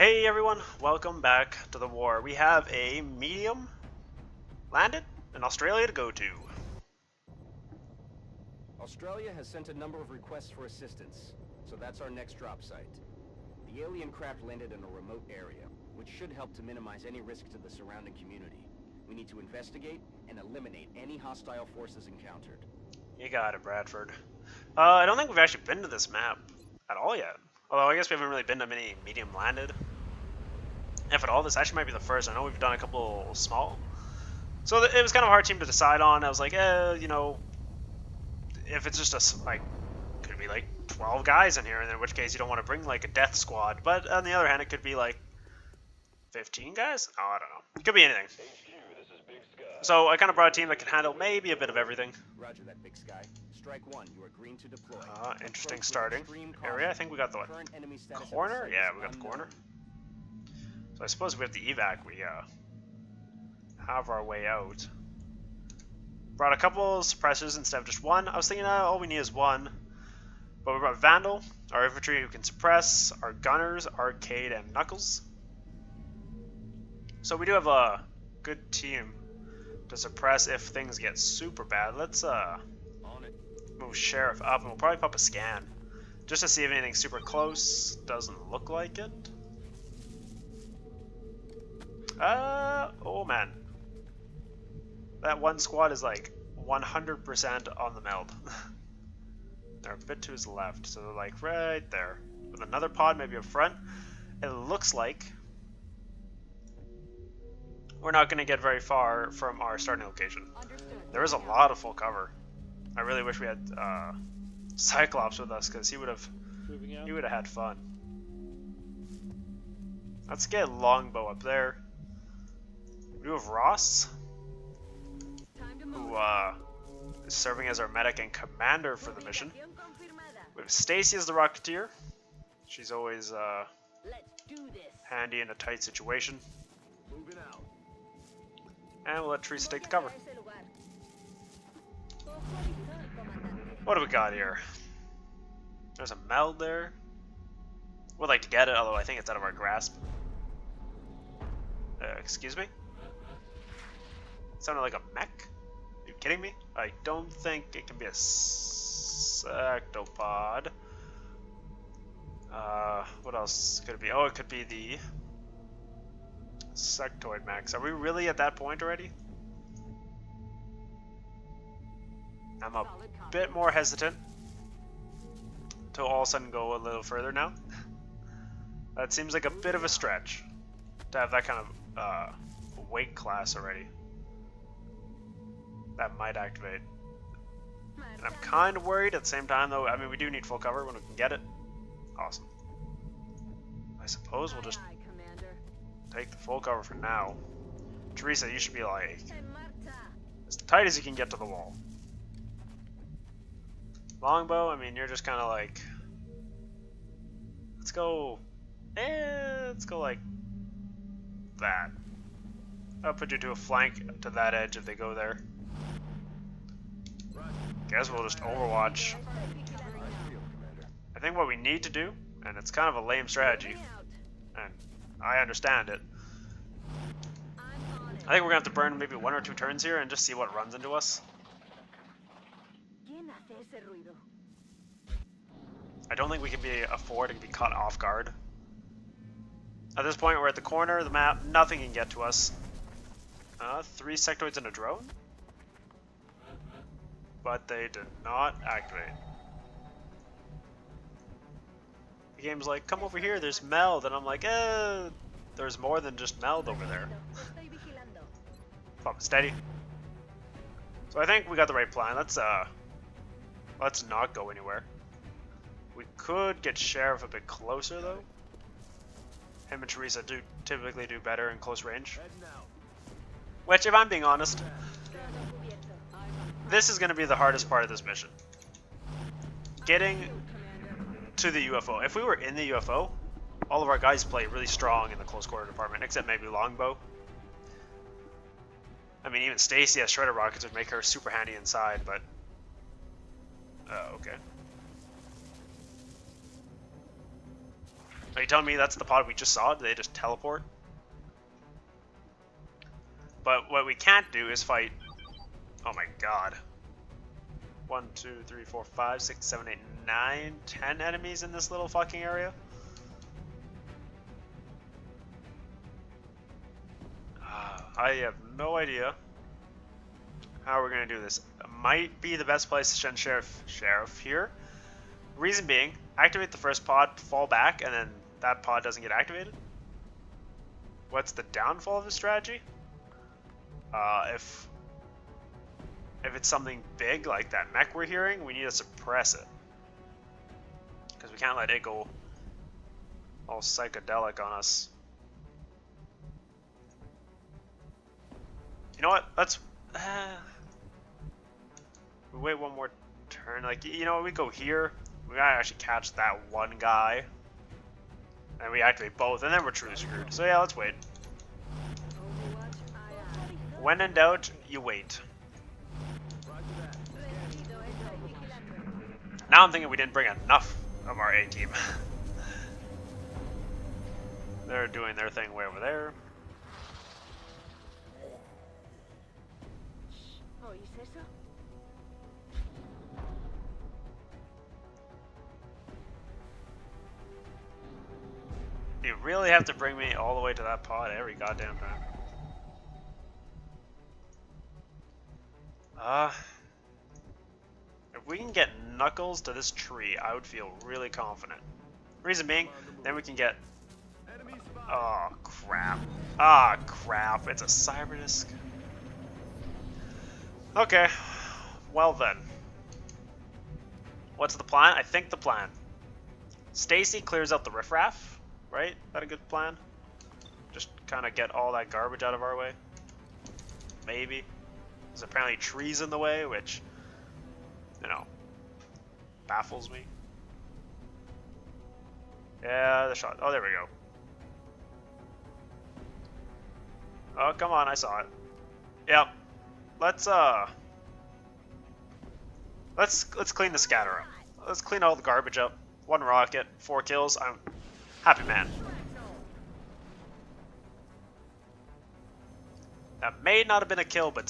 Hey everyone, welcome back to the war. We have a medium landed in Australia to go to. Australia has sent a number of requests for assistance, so that's our next drop site. The alien craft landed in a remote area, which should help to minimize any risk to the surrounding community. We need to investigate and eliminate any hostile forces encountered. You got it, Bradford. I don't think we've actually been to this map at all yet. Although I guess we haven't really been to many medium landed. If at all, this actually might be the first. I know we've done a couple small. So it was kind of a hard team to decide on. I was like, you know, if it's just could be like 12 guys in here, and in which case you don't want to bring like a death squad. But on the other hand, it could be like 15 guys? Oh, I don't know. It could be anything. So I kind of brought a team that can handle maybe a bit of everything. Roger that, Big Sky. Strike one. You are green to deploy. Interesting starting area. I think we got the corner? Yeah, we got the corner. So I suppose we have the evac. We have our way out. Brought a couple suppressors instead of just one. I was thinking all we need is one. But we brought Vandal, our infantry who can suppress, our gunners, Arcade, and Knuckles. So we do have a good team to suppress if things get super bad. Let's move Sheriff up, and we'll probably pop a scan just to see if anything's super close. Doesn't look like it. Oh man, that one squad is like 100% on the meld. They're a bit to his left, so they're like right there with another pod maybe up front. It looks like we're not going to get very far from our starting location. There is a lot of full cover. I really wish we had Cyclops with us, because he would have had fun. Let's get Longbow up there. We do have Ross, who is serving as our medic and commander for the mission. We have Stacy as the Rocketeer. She's always handy in a tight situation. And we'll let Teresa take the cover. What do we got here? There's a meld there. Would like to get it, although I think it's out of our grasp. Excuse me? Sounded like a mech? Are you kidding me? I don't think it can be a sectopod. What else could it be? Oh, it could be the sectoid mechs. Are we really at that point already? I'm a bit more hesitant to all of a sudden go a little further now. That seems like a bit of a stretch to have that kind of weight class already. That might activate. And I'm kind of worried at the same time though. I mean, we do need full cover when we can get it. Awesome. I suppose we'll just take the full cover for now. Teresa, you should be like as tight as you can get to the wall. Longbow, I mean, you're just kind of like, let's go like that. I'll put you to a flank to that edge if they go there. Guess we'll just overwatch. I think what we need to do, and it's kind of a lame strategy, and I understand it, I think we're gonna have to burn maybe 1 or 2 turns here and just see what runs into us. I don't think we can afford to be caught off guard. At this point, we're at the corner of the map. Nothing can get to us. 3 sectoids and a drone? But they did not activate. The game's like, come over here, there's meld. And I'm like, there's more than just meld over there. Pop steady. So I think we got the right plan. Let's not go anywhere. We could get Sheriff a bit closer though. Him and Teresa typically do better in close range. Which, if I'm being honest, this is going to be the hardest part of this mission. Getting to the UFO. If we were in the UFO, all of our guys play really strong in the close quarter department, except maybe Longbow. I mean, even Stacy has shredder rockets would make her super handy inside, but okay. Are you telling me that's the pod we just saw? Did they just teleport? But what we can't do is fight... Oh my god. 1, 2, 3, 4, 5, 6, 7, 8, 9, 10 enemies in this little fucking area? I have no idea how we're going to do this. It might be the best place to send Sheriff here. Reason being, activate the first pod, fall back, and then that pod doesn't get activated. What's the downfall of the strategy? If it's something big like that mech we're hearing, we need to suppress it. Because we can't let it go all psychedelic on us. You know what? Let's... we wait one more turn. Like, you know what? We go here. We gotta actually catch that one guy. And we activate both, and then we're truly screwed. So yeah, let's wait. When in doubt, you wait. Now I'm thinking we didn't bring enough of our A-team. They're doing their thing way over there. You really have to bring me all the way to that pod every goddamn time. If we can get Knuckles to this tree, I would feel really confident. Reason being, then we can get... Oh, crap. Ah, crap. It's a Cyberdisk. Okay. Well then. What's the plan? I think the plan. Stacy clears out the riffraff, right? Is that a good plan? Just kind of get all that garbage out of our way? Maybe. There's apparently trees in the way, which, you know, baffles me. Yeah, the shot. Oh, there we go. Oh, come on, I saw it. Yep. Let's clean the scatter up. Let's clean all the garbage up. 1 rocket, 4 kills. I'm happy man. That may not have been a kill, but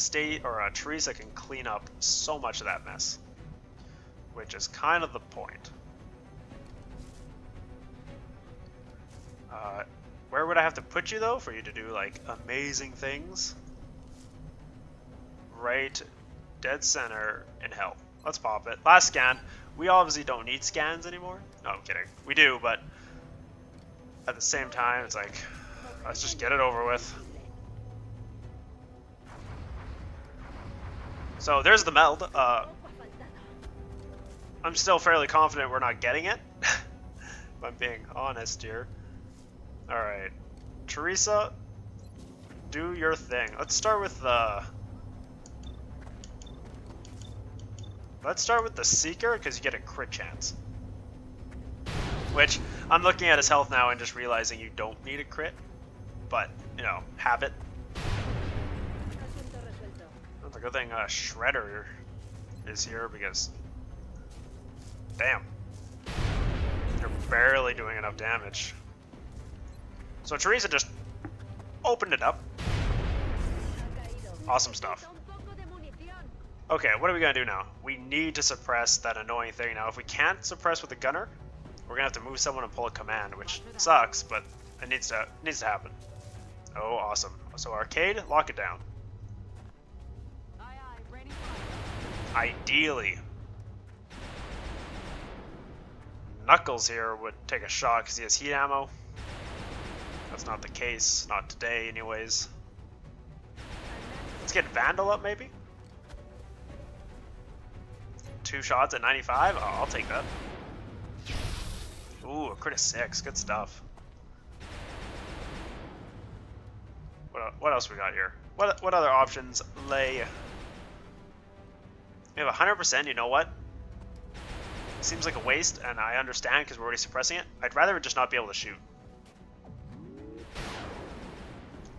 Teresa can clean up so much of that mess, which is kind of the point. Where would I have to put you though for you to do like amazing things? Right, dead center in hell. Let's pop it. Last scan. We obviously don't need scans anymore. No, I'm kidding. We do, but at the same time, it's like, let's just get it over with. So there's the meld. I'm still fairly confident we're not getting it. If I'm being honest here. Alright. Teresa, do your thing. Let's start with the... Let's start with the Seeker, because you get a crit chance. Which, I'm looking at his health now and just realizing you don't need a crit. But, you know, habit. That's a good thing Shredder is here, because... Damn. You're barely doing enough damage. So Teresa just opened it up. Awesome stuff. Okay, what are we gonna do now? We need to suppress that annoying thing. Now, if we can't suppress with the gunner, we're gonna have to move someone and pull a command, which sucks, but it needs to happen. Oh, awesome. So arcade, lock it down. Ideally, Knuckles here would take a shot because he has heat ammo. That's not the case, not today anyways. Let's get Vandal up maybe? 2 shots at 95? Oh, I'll take that. Ooh, a crit of 6, good stuff. What else we got here? What other options lay? We have 100%, you know what? Seems like a waste, and I understand because we're already suppressing it. I'd rather just not be able to shoot.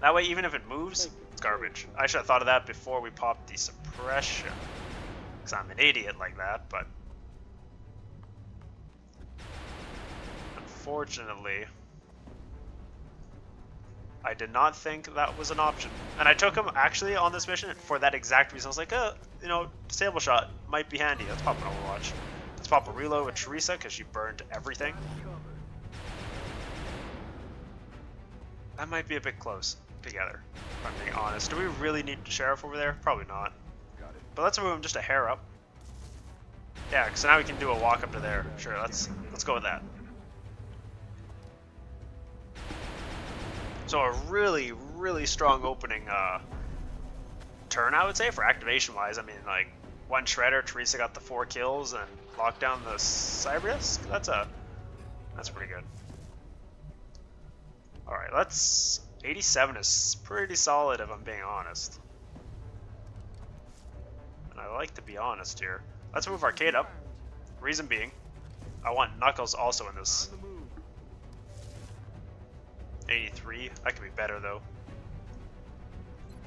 That way, even if it moves, it's garbage. I should have thought of that before we popped the suppression. Because I'm an idiot like that, but... Unfortunately, I did not think that was an option. And I took him actually on this mission for that exact reason. I was like, you know, disable shot might be handy. Let's pop an Overwatch. Let's pop a reload with Teresa because she burned everything. That might be a bit close together, if I'm being honest. Do we really need Sheriff over there? Probably not. But let's move him just a hair up. Yeah, because now we can do a walk up to there. Sure, let's go with that. So a really, really strong opening turn, I would say, for activation-wise. I mean, like, one Shredder, Teresa got the 4 kills, and locked down the Cyberdisk. That's pretty good. Alright, 87 is pretty solid if I'm being honest. And I like to be honest here. Let's move Arcade up. Reason being, I want Knuckles also in this. 83, that could be better though.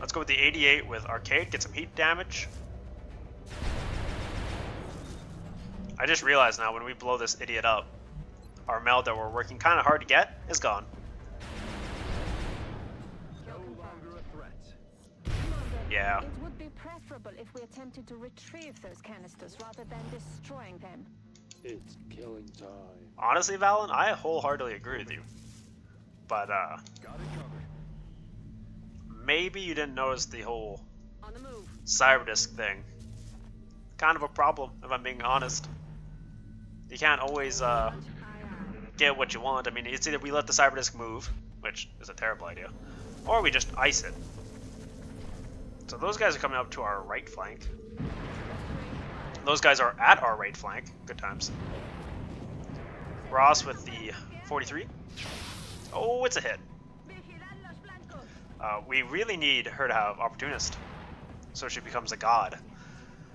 Let's go with the 88 with Arcade, get some heat damage. I just realized now when we blow this idiot up, our meld that we're working kind of hard to get is gone. Yeah. It would be preferable if we attempted to retrieve those canisters rather than destroying them. It's killing time. Honestly, Valen, I wholeheartedly agree with you. But, maybe you didn't notice the whole Cyberdisk thing. Kind of a problem, if I'm being honest. You can't always, get what you want. I mean, it's either we let the Cyberdisk move, which is a terrible idea, or we just ice it. So those guys are coming up to our right flank. Those guys are at our right flank. Good times. Ross with the 43. Oh, it's a hit. We really need her to have Opportunist, so she becomes a god.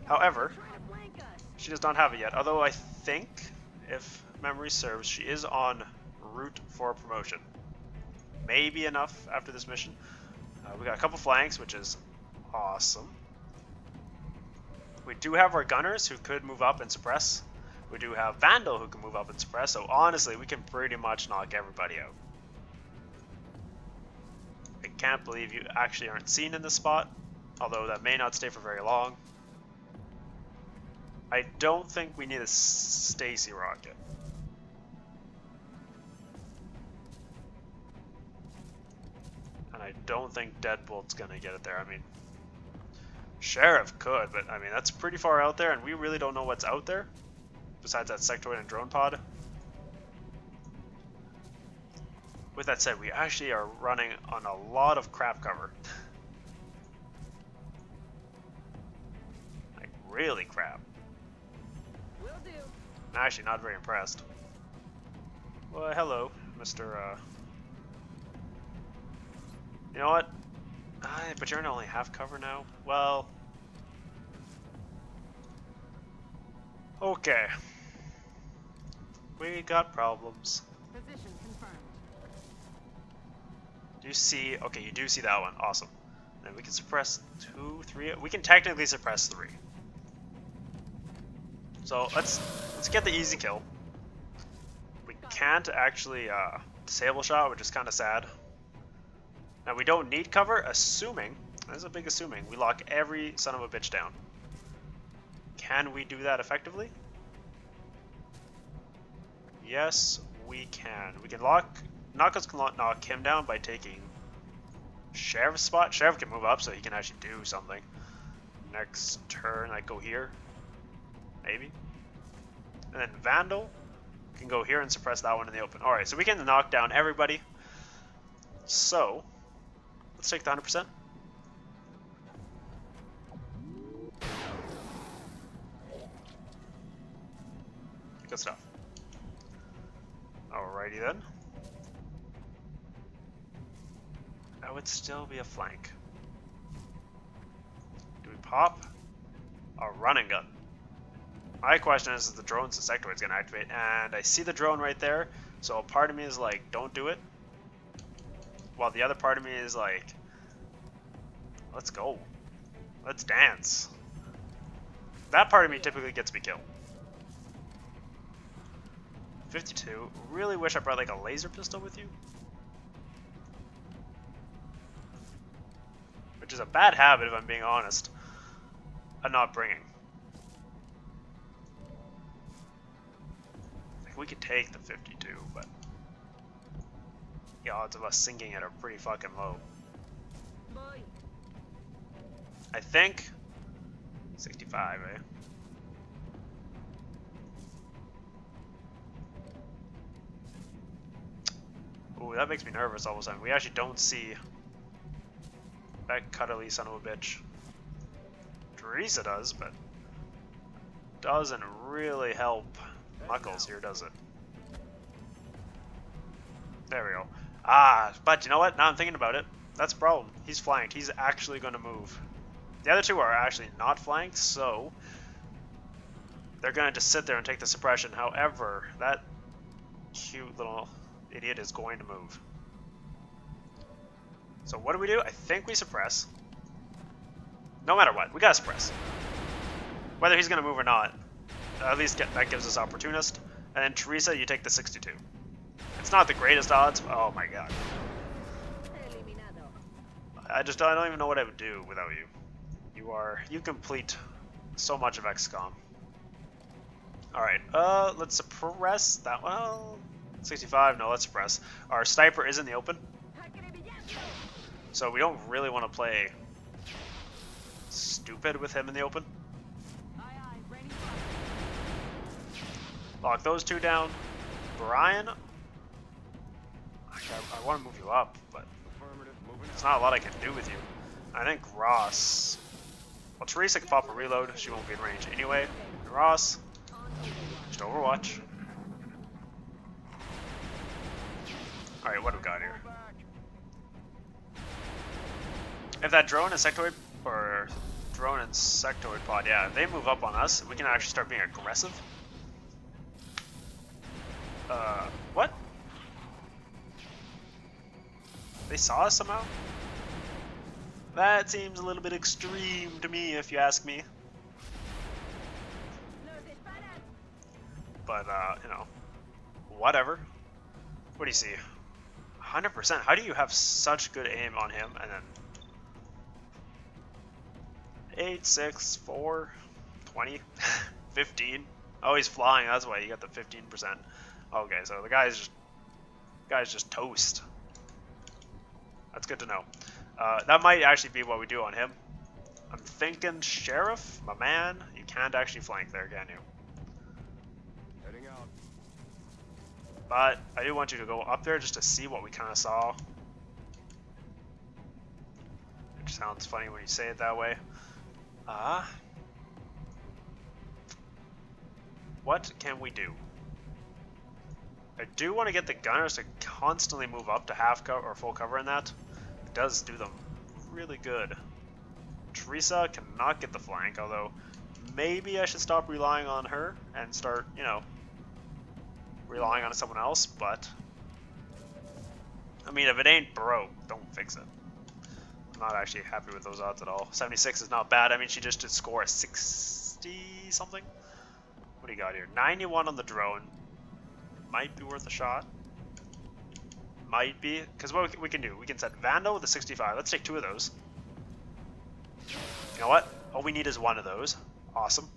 However, she does not have it yet, although I think, if memory serves, she is en route for promotion. Maybe enough after this mission. We got a couple flanks, which is awesome. We do have our gunners who could move up and suppress. We do have Vandal who can move up and suppress, so honestly, we can pretty much knock everybody out. I can't believe you actually aren't seen in this spot, although that may not stay for very long. I don't think we need a Stacy rocket. And I don't think Deadbolt's gonna get it there. I mean, Sheriff could, but I mean, that's pretty far out there, and we really don't know what's out there, besides that sectoid and drone pod. With that said, we actually are running on a lot of crap cover. Like, really crap. Will do. I'm actually not very impressed. Well, hello, Mr. You know what? But you're in only half cover now? Well... Okay. We got problems. Position confirmed. Do you see... Okay, you do see that one. Awesome. Then we can suppress 2, 3... We can technically suppress 3. So, let's get the easy kill. We can't actually disable shot, which is kind of sad. Now, we don't need cover, assuming... There's a big assuming. We lock every son of a bitch down. Can we do that effectively? Yes, we can. We can lock... Knuckles can knock him down by taking Sheriff's spot. Sheriff can move up so he can actually do something. Next turn, I go here. Maybe. And then Vandal can go here and suppress that one in the open. Alright, so we can knock down everybody. So, let's take the 100%. Good stuff. Alrighty then. That would still be a flank. Do we pop a running gun? My question is the drone's the sectoid's gonna activate, and I see the drone right there, so a part of me is like, don't do it. While the other part of me is like, let's go. Let's dance. That part of me typically gets me killed. 52. Really wish I brought like a laser pistol with you. Which is a bad habit if I'm being honest. I'm not bringing. Like, we could take the 52, but the odds of us sinking it are pretty fucking low. I think 65, eh? Ooh, that makes me nervous all of a sudden. We actually don't see that cuddly son of a bitch. Teresa does, but doesn't really help Muckles here, does it? There we go. Ah, but you know what? Now I'm thinking about it. That's a problem. He's flanked. He's actually going to move. The other two are actually not flanked, so they're going to just sit there and take the suppression. However, that cute little idiot is going to move. So what do? I think we suppress. No matter what, we gotta suppress. Whether he's gonna move or not, at least that gives us opportunist. And then Teresa, you take the 62. It's not the greatest odds. But oh my god. I don't even know what I would do without you. You complete so much of XCOM. Alright, let's suppress that one. Well, 65, no, let's suppress. Our sniper is in the open. So we don't really want to play stupid with him in the open. Lock those two down. Brian, I want to move you up, but there's not a lot I can do with you. I think Ross. Well, Teresa can pop a reload. She won't be in range anyway. And Ross, just Overwatch. All right, what do we got here? If that drone and sectoid, or drone and sectoid pod, yeah, if they move up on us, we can actually start being aggressive. What? They saw us somehow? That seems a little bit extreme to me, if you ask me. But, you know, whatever. What do you see? 100%. How do you have such good aim on him and then 8, 6, 4, 20, 15. Oh, he's flying. That's why you got the 15%. Okay, so the guy's just toast. That's good to know. That might actually be what we do on him. I'm thinking Sheriff, my man. You can't actually flank there, can you? Heading out. But I do want you to go up there just to see what we kind of saw. Which sounds funny when you say it that way. What can we do? I do want to get the gunners to constantly move up to half cover or full cover in that. It does do them really good. Teresa cannot get the flank, although maybe I should stop relying on her and start, you know, relying on someone else, but I mean, if it ain't broke, don't fix it. I'm not actually happy with those odds at all. 76 is not bad. I mean, she just did score a 60 something. What do you got here? 91 on the drone. Might be worth a shot. Might be. Because what we can do, we can set Vandal with a 65. Let's take 2 of those. You know what? All we need is 1 of those. Awesome.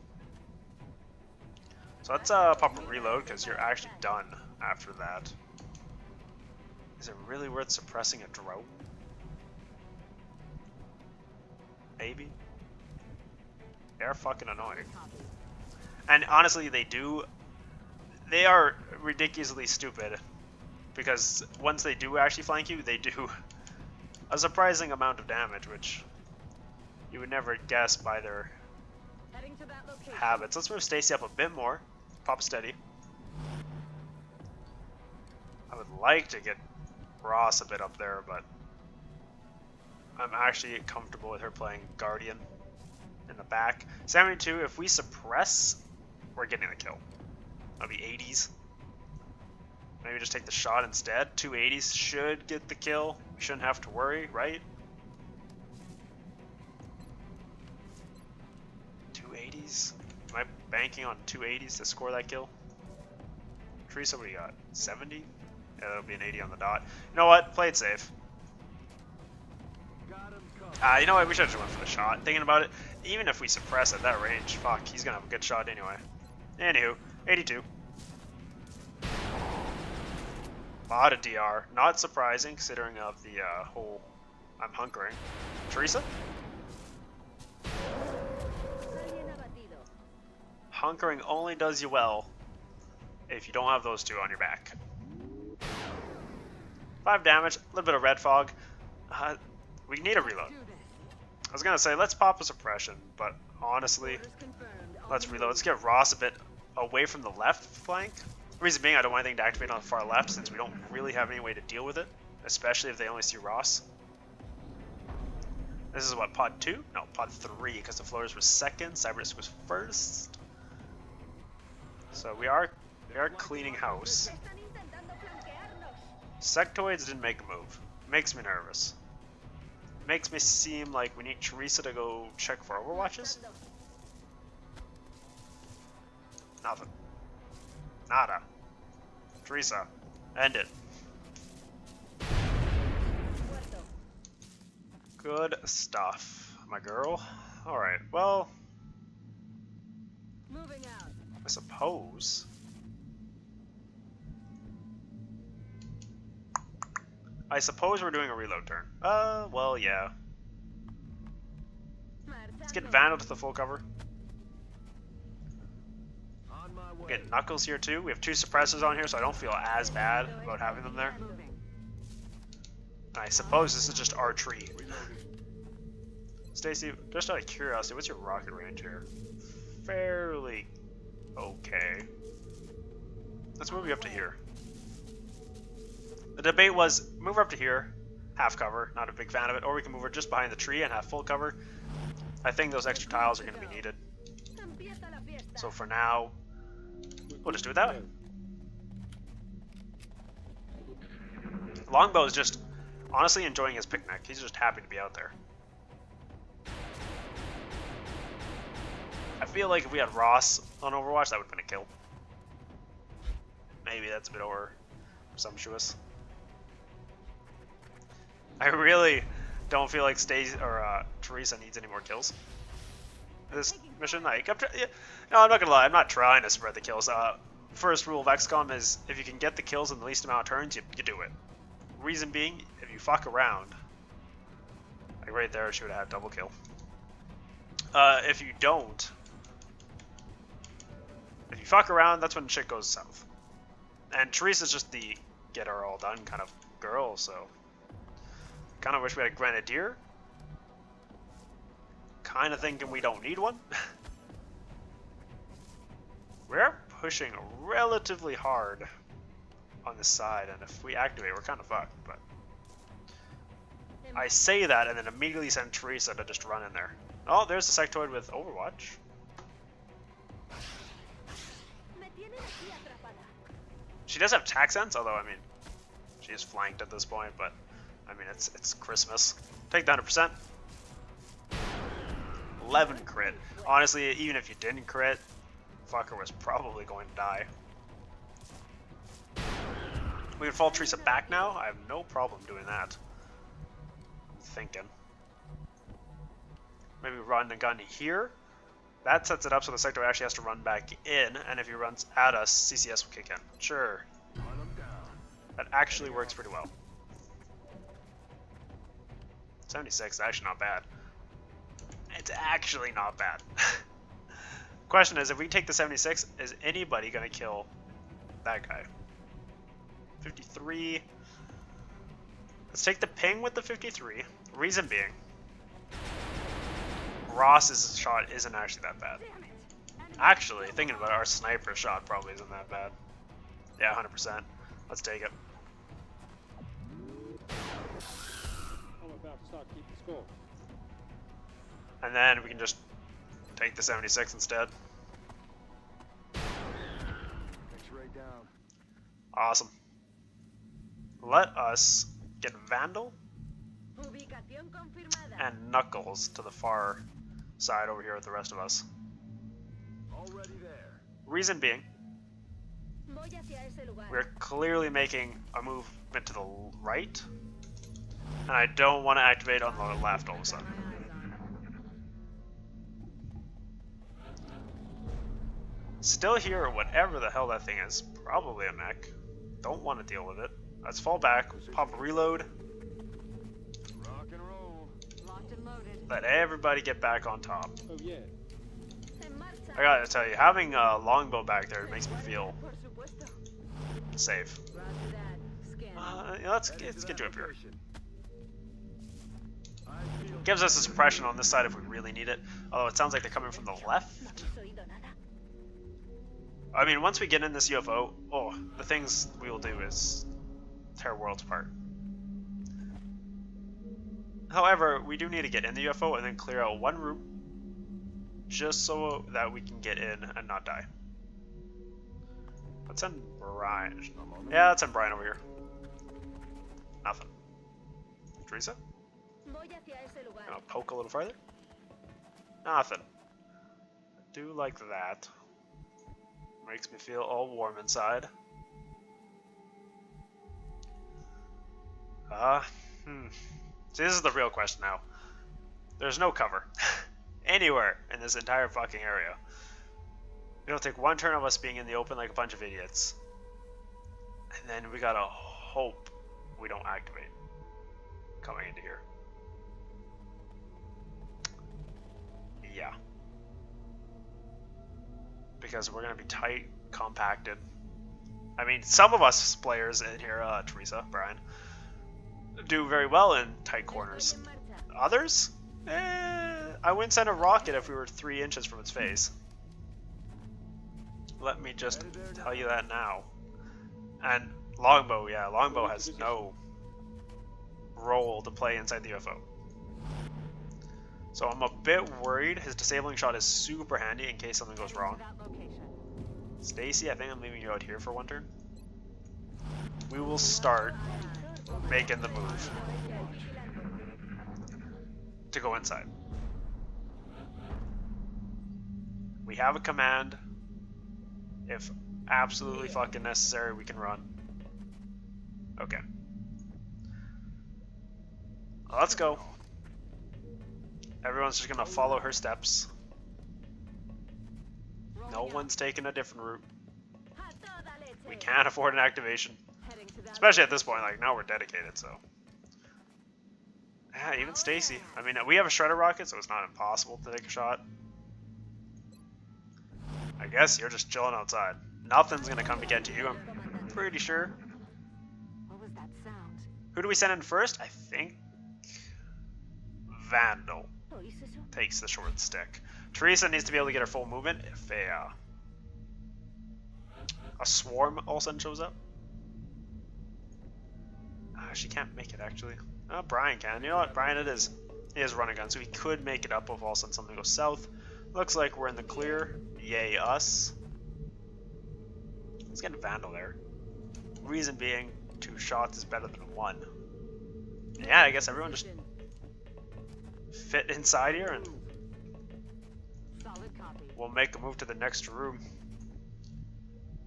So let's pop a reload because you're actually done after that. Is it really worth suppressing a drone? Maybe. They're fucking annoying. And honestly, they are ridiculously stupid. Because once they do actually flank you, they do a surprising amount of damage, which you would never guess by their habits. Let's move Stacy up a bit more. Pop steady. I would like to get Ross a bit up there, but I'm actually comfortable with her playing Guardian in the back. 72, if we suppress, we're getting the kill. That'll be 80s. Maybe just take the shot instead. 280s should get the kill. We shouldn't have to worry, right? 280s? Am I banking on 280s to score that kill? Teresa, what do you got? 70? Yeah, that'll be an 80 on the dot. You know what? Play it safe. You know what? We should have just went for the shot. Thinking about it, even if we suppress at that range, fuck, he's gonna have a good shot anyway. Anywho, 82. Lot of DR. Not surprising, considering of the whole I'm hunkering. Teresa? Hunkering only does you well if you don't have those two on your back. 5 damage, a little bit of red fog. We need a reload. I was gonna say, let's pop a suppression, but honestly, let's reload. Let's get Ross a bit away from the left flank. Reason being, I don't want anything to activate on the far left since we don't really have any way to deal with it, especially if they only see Ross. This is what, pod 2? No, pod 3, because the floaters were second, Cybernus was first. So we are cleaning house. Sectoids didn't make a move. Makes me nervous. Makes me seem like we need Teresa to go check for overwatches. Nothing. Nada. Teresa, end it. Good stuff, my girl. Alright, well, I suppose we're doing a reload turn. Well, yeah. Let's get Vandal to the full cover. We'll get Knuckles here too. We have 2 suppressors on here, so I don't feel as bad about having them there. I suppose this is just our tree. Stacy, just out of curiosity, what's your rocket range here? Fairly okay. Let's move you up to here. The debate was move her up to here, half cover, not a big fan of it, or we can move her just behind the tree and have full cover. I think those extra tiles are going to be needed. So for now, we'll just do it that way. Longbow is just honestly enjoying his picnic. He's just happy to be out there. I feel like if we had Ross on Overwatch, that would have been a kill. Maybe that's a bit over presumptuous. I really don't feel like Stacey or Teresa needs any more kills. This mission, like, no, I'm not gonna lie, I'm not trying to spread the kills. First rule of XCOM is if you can get the kills in the least amount of turns, you do it. Reason being, if you fuck around, like right there, she would have had double kill. If you don't, if you fuck around, that's when shit goes south. And Teresa's just the get her all done kind of girl, so kind of wish we had a Grenadier. Kind of thinking we don't need one. We're pushing relatively hard on this side, and if we activate, we're kind of fucked, but I say that and then immediately send Teresa to just run in there. Oh, there's the sectoid with Overwatch. She does have attack sense, although, I mean, she is flanked at this point, but, I mean, it's Christmas. Take the 100%. 11 crit. Honestly, even if you didn't crit, fucker was probably going to die. We can fall Teresa back now. I have no problem doing that. I'm thinking. Maybe run a gun here. That sets it up so the sector actually has to run back in, and if he runs at us, CCS will kick in. Sure. That actually works pretty well. 76 is actually not bad. It's actually not bad. Question is, if we take the 76, is anybody going to kill that guy? 53. Let's take the ping with the 53. Reason being, Ross's shot isn't actually that bad. Actually, thinking about it, our sniper shot probably isn't that bad. Yeah, 100%. Let's take it. I'm about to start keeping score. And then we can just take the 76 instead. X-ray down. Awesome. Let us get Vandal and Knuckles to the far side over here with the rest of us. Already there. Reason being, We're clearly making a movement to the right, and I don't want to activate on the left all of a sudden. Still here, whatever the hell that thing is. Probably a mech. Don't want to deal with it. Let's fall back, pop a reload. Rock and roll. Locked and loaded. Let everybody get back on top. Oh yeah. I gotta tell you, having a longbow back there makes me feel safe. Yeah, let's get you up here. Gives us a suppression on this side if we really need it. Although it sounds like they're coming from the left. I mean, once we get in this UFO, oh, the things we will do is tear worlds apart. However, we do need to get in the UFO and then clear out one room, just so that we can get in and not die. Let's send Brian. Yeah, let's send Brian over here. Nothing. Teresa? I'll poke a little farther. Nothing. I do like that. Makes me feel all warm inside. See, this is the real question now. There's no cover. Anywhere in this entire fucking area. It'll take one turn of us being in the open like a bunch of idiots. And then we gotta hope we don't activate coming into here. Yeah. Because we're gonna be tight, compacted. I mean, some of us players in here, Teresa, Brian, do very well in tight corners. Others? I wouldn't send a rocket if we were 3 inches from its face. Let me just tell you that now. And longbow, yeah, longbow has no role to play inside the UFO. So I'm a bit worried. His disabling shot is super handy in case something goes wrong. Stacy, I think I'm leaving you out here for one turn. We will start making the move to go inside. We have a command. If absolutely fucking necessary, we can run. Okay. Let's go. Everyone's just gonna follow her steps. No one's taking a different route. We can't afford an activation. Especially at this point, like, now we're dedicated, so. Yeah, even Stacy. I mean, we have a shredder rocket, so it's not impossible to take a shot. I guess you're just chilling outside. Nothing's gonna come to get you, I'm pretty sure. What was that sound? Who do we send in first? I think Vandal takes the short stick. Teresa needs to be able to get her full movement if a swarm all of a sudden shows up. She can't make it, actually. Brian can. You know what? Brian it is. He has running gun, so he could make it up if all of a sudden something goes south. Looks like we're in the clear. Yay us. Let's get Vandal there. Reason being, 2 shots is better than 1. Yeah, I guess everyone just fit inside here and we'll make a move to the next room.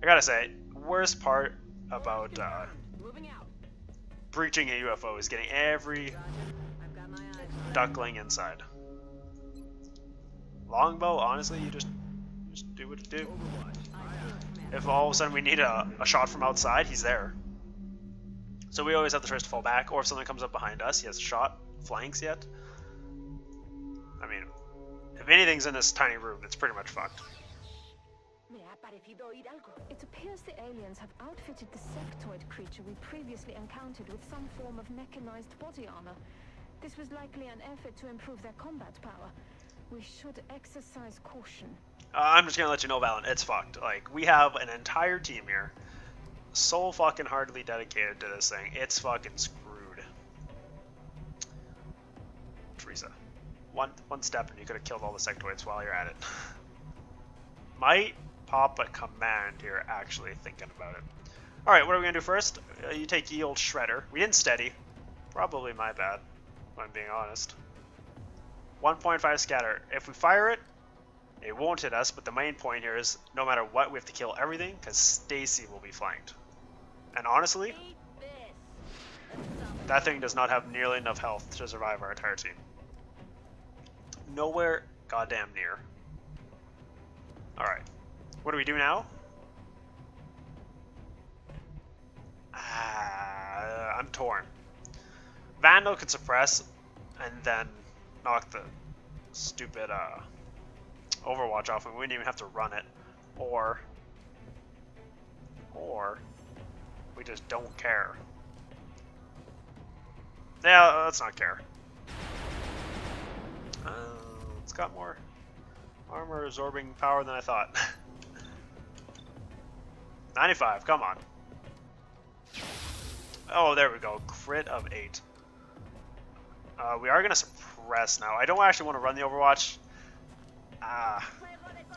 I gotta say, worst part about breaching a UFO is getting every duckling inside. Longbow, honestly, you just do what you do. If all of a sudden we need a shot from outside, he's there. So we always have the choice to fall back, or if something comes up behind us, he has a shot, flanks yet. I mean, if anything's in this tiny room, it's pretty much fucked. It appears the aliens have outfitted the sectoid creature we previously encountered with some form of mechanized body armor. This was likely an effort to improve their combat power. We should exercise caution. I'm just gonna let you know, Valen, it's fucked. Like, we have an entire team here, so fucking hardly dedicated to this thing. It's fucking screwed. Teresa, one step and you could have killed all the sectoids while you're at it. Might pop a command here, actually thinking about it. Alright, what are we gonna do first? You take the old shredder. We didn't steady. Probably my bad, if I'm being honest. 1.5 scatter. If we fire it, It won't hit us, but the main point here is no matter what, we have to kill everything because Stacy will be flanked. And honestly, that thing does not have nearly enough health to survive our entire team. Nowhere goddamn near. Alright. What do we do now? I'm torn. Vandal could suppress and then knock the stupid Overwatch off and we wouldn't even have to run it. Or we just don't care. Yeah, let's not care. It's got more armor absorbing power than I thought. 95, come on. Oh, there we go. Crit of 8. We are going to suppress now. I don't actually want to run the Overwatch. A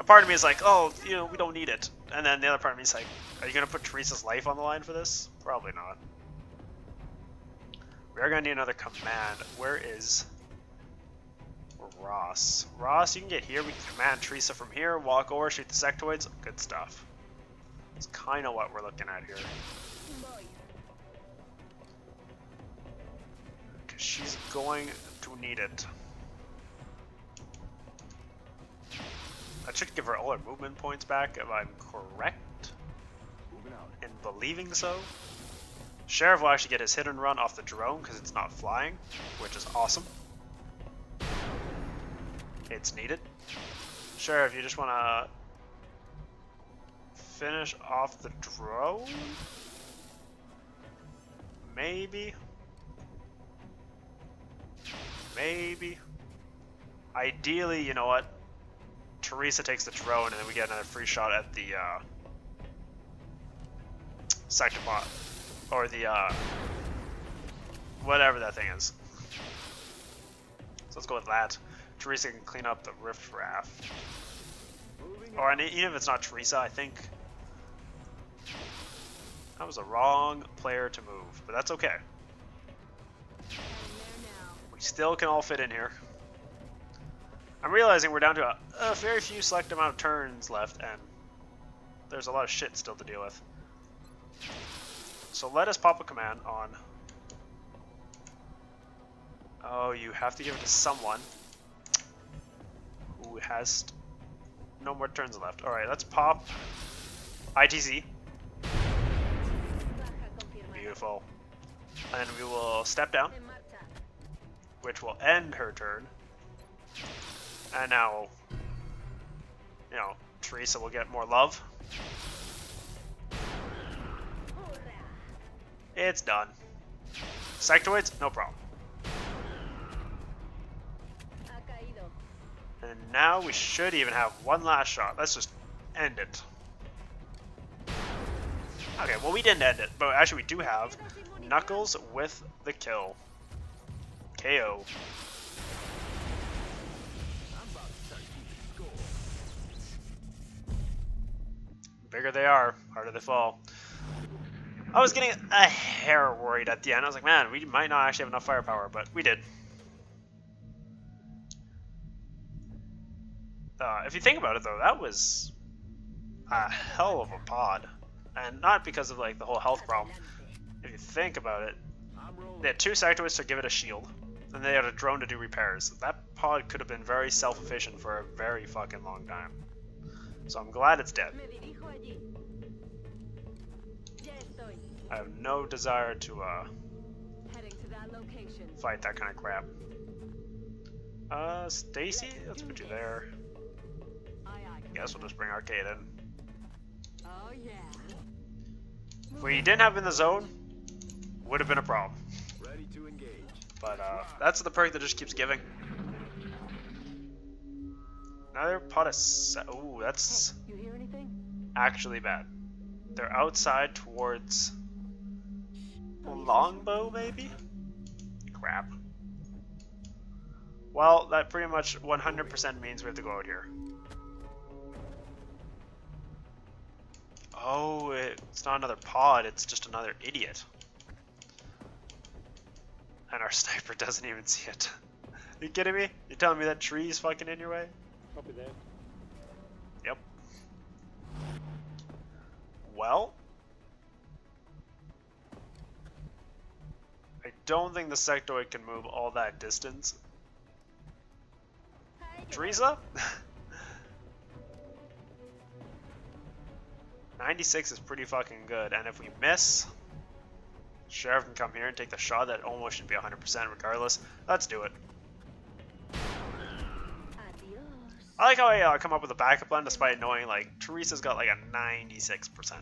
part of me is like, oh, you know, we don't need it. And then the other part of me is like, are you going to put Teresa's life on the line for this? Probably not. We are going to need another command. Where is Ross? Ross, you can get here. We can command Teresa from here. Walk over, shoot the sectoids. Good stuff. It's kind of what we're looking at here. Because she's going to need it. That should give her all her movement points back, if I'm correct in believing so. Sheriff will actually get his hit and run off the drone because it's not flying, which is awesome. It's needed. Sheriff, you just want to finish off the drone? Maybe. Maybe. Ideally, you know what? Teresa takes the drone and then we get another free shot at the sector bot. Or the whatever that thing is. So let's go with that. Teresa can clean up the rift raft. Or even if it's not Teresa, I think that was the wrong player to move, but that's okay. We still can all fit in here. I'm realizing we're down to a very few select amount of turns left, and there's a lot of shit still to deal with. So let us pop a command on. Oh, you have to give it to someone who has no more turns left. Alright, let's pop ITZ. Beautiful. And then we will step down, which will end her turn. And now, you know, Teresa will get more love. It's done. Sectoids, no problem. And now we should even have one last shot. Let's just end it. Okay, well we didn't end it, but actually we do have Knuckles with the kill. KO. Bigger they are, harder they fall. I was getting a hair worried at the end. I was like, man, we might not actually have enough firepower, but we did. If you think about it, though, that was a hell of a pod. And not because of like the whole health problem. If you think about it, they had 2 sectoids to give it a shield, and they had a drone to do repairs. That pod could have been very self-efficient for a very fucking long time. So I'm glad it's dead. I have no desire to fight that kind of crap. Stacy, let's put you there. Guess we'll just bring Arcade in. If we didn't have him in the zone, would have been a problem. But that's the perk that just keeps giving. Another pot of ooh, that's actually bad. They're outside towards Longbow, maybe? Crap. Well, that pretty much 100% means we have to go out here. Oh, it's not another pod, it's just another idiot. And our sniper doesn't even see it. Are you kidding me? You telling me that tree is fucking in your way? Copy that. well, I don't think the sectoid can move all that distance. Teresa? 96 is pretty fucking good, and if we miss, Sheriff can come here and take the shot that almost should be 100% regardless. Let's do it. I like how I come up with a backup plan despite knowing like Teresa's got like a 96%.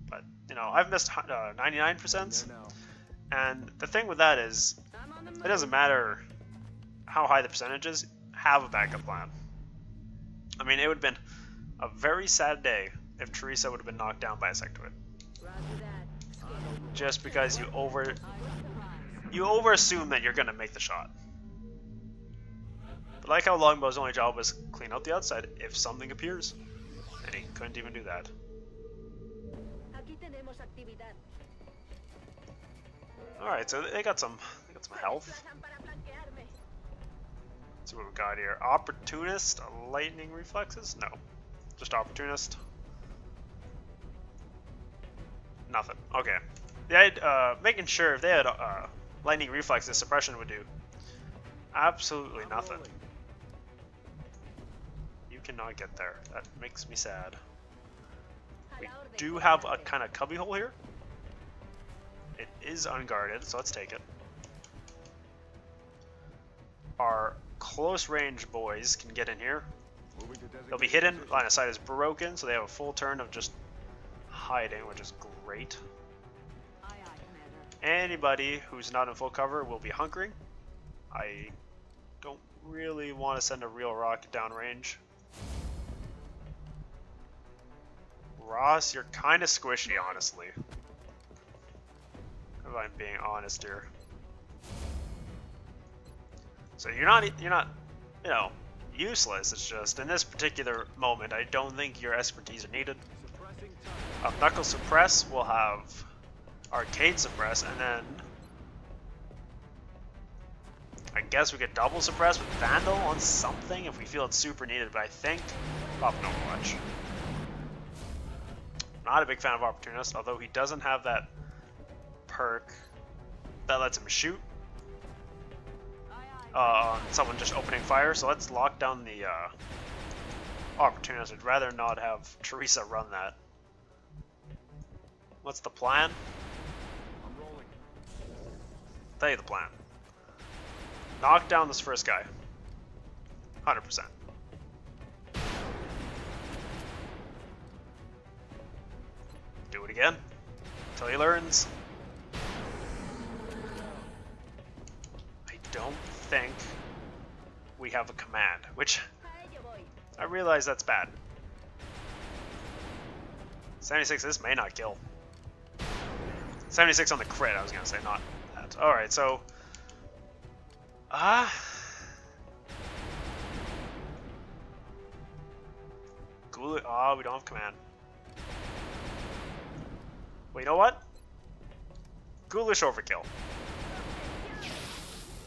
But, you know, I've missed 99%. And the thing with that is, it doesn't matter how high the percentage is, have a backup plan. I mean, it would have been a very sad day if Teresa would have been knocked down by a sectoid. Just because you over assume that you're gonna make the shot. But like how Longbow's only job was clean out the outside if something appears. And he couldn't even do that. Alright, so they got some health. Let's see what we got here. Opportunist, lightning reflexes? No. Just opportunist. Nothing. Okay. They had, making sure if they had lightning reflexes, suppression would do absolutely nothing. You cannot get there. That makes me sad. We do have a kind of cubbyhole here. It is unguarded, so let's take it. Our close range boys can get in here. They'll be hidden. Line of sight is broken, so they have a full turn of just hiding, which is great. Anybody who's not in full cover will be hunkering. I don't really want to send a real rocket downrange. Ross, you're kind of squishy, honestly. If I'm being honest here. So you're not, you know, useless. It's just in this particular moment, I don't think your expertise are needed. Knuckle suppress, we'll have arcade suppress, and then I guess we could double suppress with Vandal on something if we feel it's super needed, but I think off no much. Not a big fan of Opportunist, although he doesn't have that perk that lets him shoot on someone just opening fire, so let's lock down the Opportunist. I'd rather not have Teresa run that. What's the plan? Tell you the plan. Knock down this first guy. 100%. Do it again. Until he learns. I don't think we have a command, which I realize that's bad. 76, this may not kill. 76 on the crit, I was gonna say, not that. Alright, so Ghoulish, oh, we don't have command. Well, you know what? Ghoulish overkill.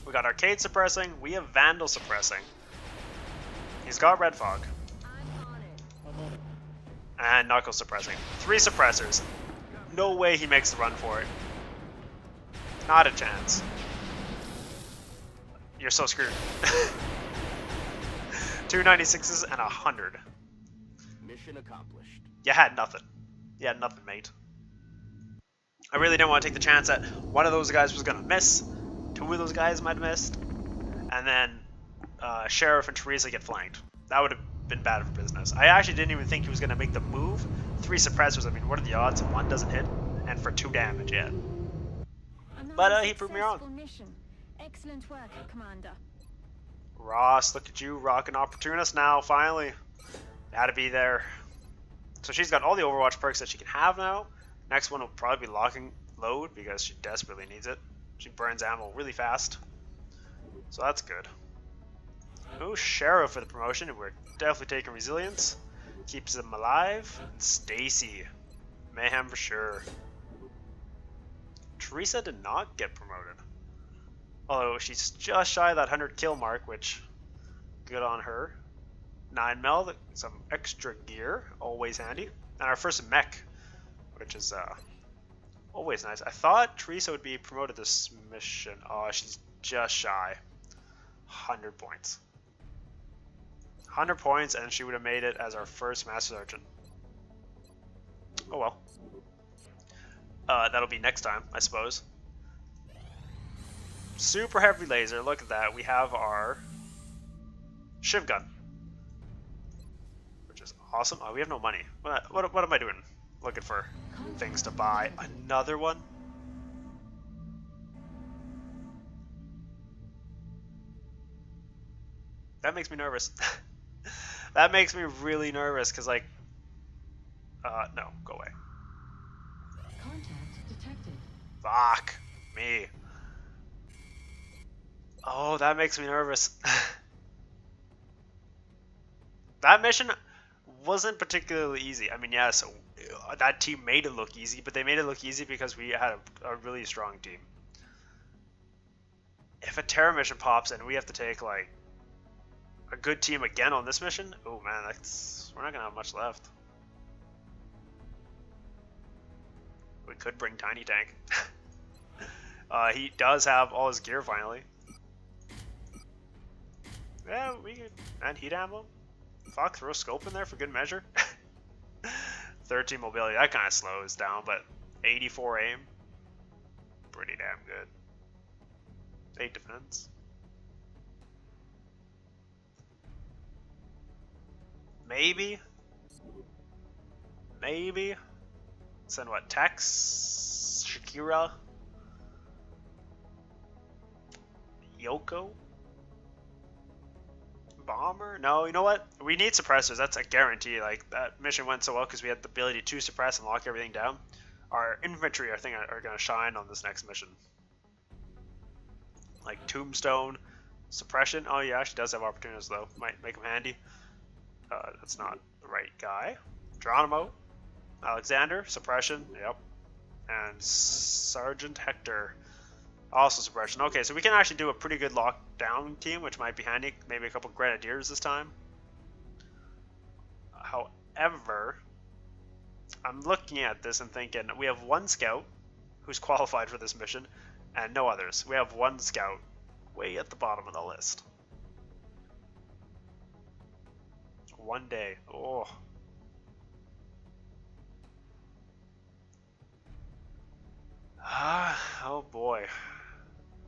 We got Arcade suppressing, we have Vandal suppressing. He's got Red Fog. And Knuckle suppressing. 3 suppressors. No way he makes the run for it. Not a chance. You're so screwed. 2 96s and 100. Mission accomplished. You had nothing. You had nothing, mate. I really didn't want to take the chance that one of those guys was going to miss. 2 of those guys might have missed. And then Sheriff and Teresa get flanked. That would have been bad for business. I actually didn't even think he was going to make the move. 3 suppressors, I mean, what are the odds if one doesn't hit? And for 2 damage, yeah. But he proved me wrong. Mission. Excellent work, Commander. Ross, look at you, rocking Opportunist now, finally. Had to be there. So she's got all the Overwatch perks that she can have now. Next one will probably be locking load because she desperately needs it. She burns ammo really fast. So that's good. Oh, Sheriff for the promotion. We're definitely taking Resilience. Keeps them alive. Stacy. Mayhem for sure. Teresa did not get promoted. Although she's just shy of that 100 kill mark, which good on her. 9 mil, some extra gear, always handy. And our first mech which is always nice. I thought Teresa would be promoted this mission. Oh, she's just shy. 100 points. 100 points, and she would have made it as our first Master Sergeant. Oh well. That'll be next time, I suppose. Super heavy laser. Look at that. We have our Shiv gun, which is awesome. Oh, we have no money. What am I doing? Looking for things to buy. Another one? That makes me nervous. That makes me really nervous, because, like... no. Go away. Contact detected. Fuck me. Oh, that makes me nervous. That mission wasn't particularly easy. I mean, yeah, so that team made it look easy, but they made it look easy because we had a really strong team. If a terror mission pops and we have to take, like, a good team again on this mission, oh man, we're not gonna have much left. We could bring Tiny Tank. He does have all his gear finally. Yeah, we could. And heat ammo. Fuck, throw a scope in there for good measure. 13 mobility, that kind of slows down, but 84 aim. Pretty damn good. 8 defense. Maybe. Send what? Tex? Shakira? Yoko? Bomber? No, you know what? We need suppressors. That's a guarantee. Like, that mission went so well because we had the ability to suppress and lock everything down. Our infantry, I think, are going to shine on this next mission. Like, Tombstone, suppression. Oh, yeah, she does have opportunities, though. Might make them handy. That's not the right guy. Geronimo. Alexander, suppression. Yep. And Sergeant Hector. Also suppression. Okay, so we can actually do a pretty good lockdown team, which might be handy. Maybe a couple grenadiers this time. However, I'm looking at this and thinking we have one scout who's qualified for this mission, and no others. We have one scout way at the bottom of the list. One day. Oh. Oh boy.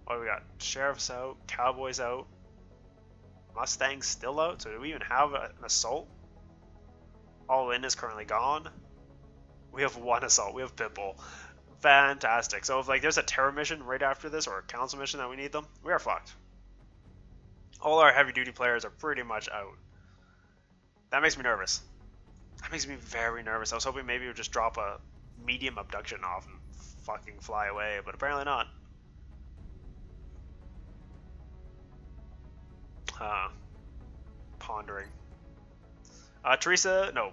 What do we got? Sheriff's out, Cowboys out, Mustang's still out. So do we even have an assault? All in is currently gone. We have one assault. We have Pitbull. Fantastic. So if like there's a terror mission right after this or a council mission that we need them, we are fucked. All our heavy duty players are pretty much out. That makes me nervous. That makes me very nervous. I was hoping maybe we would just drop a medium abduction off and fucking fly away, but apparently not. Pondering. Teresa, no.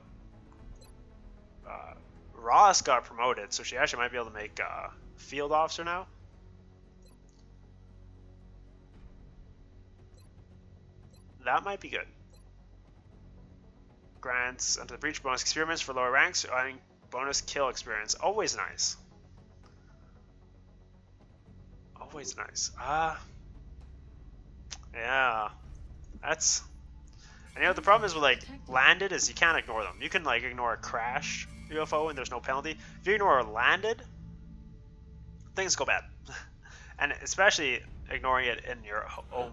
Ross got promoted, so she actually might be able to make field officer now. That might be good. Grants under the breach bonus experiments for lower ranks, adding bonus kill experience. Always nice. Always nice. Yeah. That's... And you know, the problem is with, like, landed is you can't ignore them. You can, like, ignore a crash UFO and there's no penalty. If you ignore a landed, things go bad. And especially ignoring it in your own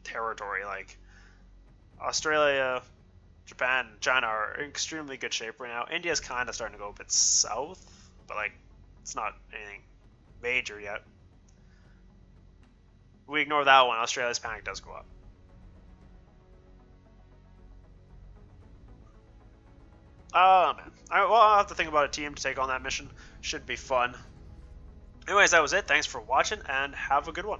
territory. Like, Australia, Japan, China are in extremely good shape right now. India's kind of starting to go a bit south, but, like, it's not anything major yet. We ignore that one, Australia's panic does go up. Oh man. Well, I'll have to think about a team to take on that mission. Should be fun. Anyways, that was it. Thanks for watching and have a good one.